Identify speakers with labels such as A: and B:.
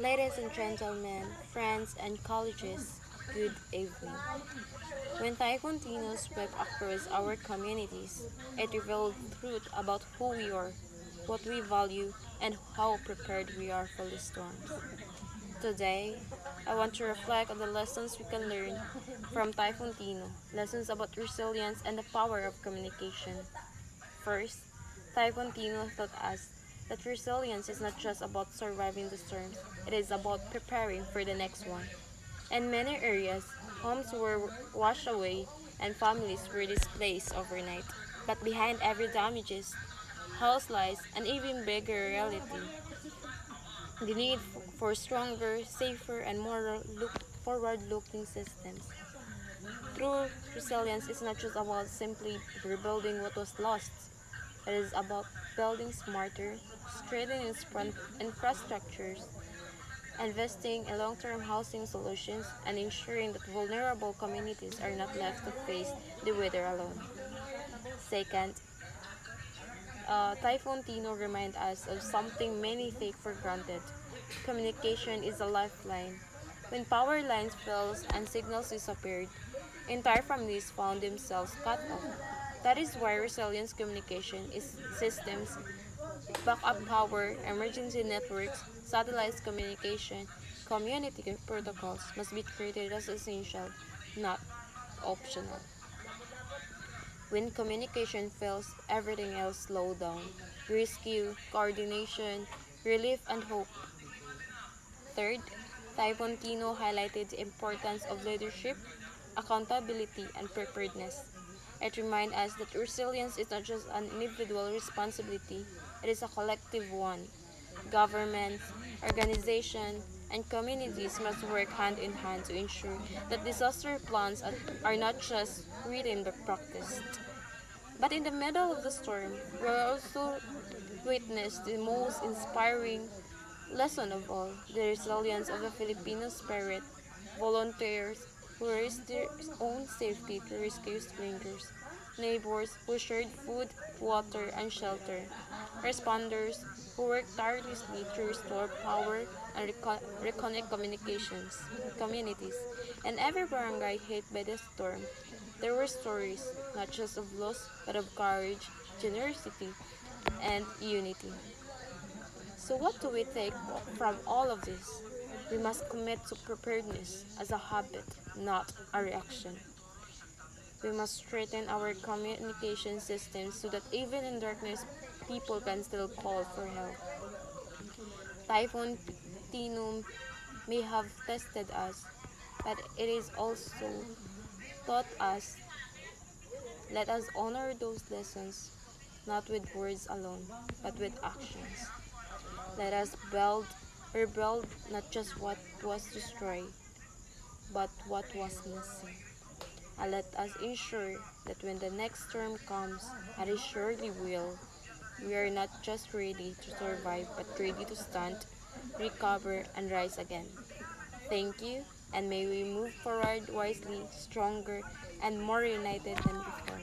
A: Ladies and gentlemen, friends and colleagues, good evening. When Typhoon Tino swept across our communities, it revealed truth about who we are, what we value, and how prepared we are for the storms. Today, I want to reflect on the lessons we can learn from Typhoon Tino, lessons about resilience and the power of communication. First, Typhoon Tino taught us that resilience is not just about surviving the storms, it is about preparing for the next one. In many areas, homes were washed away and families were displaced overnight. But behind every damages, house lies an even bigger reality. The need for stronger, safer, and more forward-looking systems. True resilience is not just about simply rebuilding what was lost. It is about building smarter, strengthening infrastructures, investing in long-term housing solutions, and ensuring that vulnerable communities are not left to face the weather alone. Second, Typhoon Tino reminds us of something many take for granted. Communication is a lifeline. When power lines failed and signals disappeared, entire families found themselves cut off. That is why resilience communication is systems, backup power, emergency networks, satellite communication, community protocols must be treated as essential, not optional. When communication fails, everything else slows down. Rescue, coordination, relief, and hope. Third, Typhoon Tino highlighted the importance of leadership, accountability, and preparedness. It reminds us that resilience is not just an individual responsibility, it is a collective one. Governments, organizations, and communities must work hand in hand to ensure that disaster plans are not just written but practiced. But in the middle of the storm, we also witnessed the most inspiring lesson of all, the resilience of the Filipino spirit. Volunteers who risked their own safety to rescue strangers, neighbors who shared food, water, and shelter, responders who worked tirelessly to restore power and reconnect communities. In every barangay hit by the storm, there were stories not just of loss but of courage, generosity, and unity. So, what do we take from all of this? We must commit to preparedness as a habit, not a reaction. We must strengthen our communication systems so that even in darkness, people can still call for help. Typhoon Tinum may have tested us, but it is also taught us. Let us honor those lessons, not with words alone, but with actions. Let us rebuild not just what was destroyed, but what was missing. And let us ensure that when the next storm comes, and it surely will, we are not just ready to survive, but ready to stand, recover, and rise again. Thank you, and may we move forward wisely, stronger, and more united than before.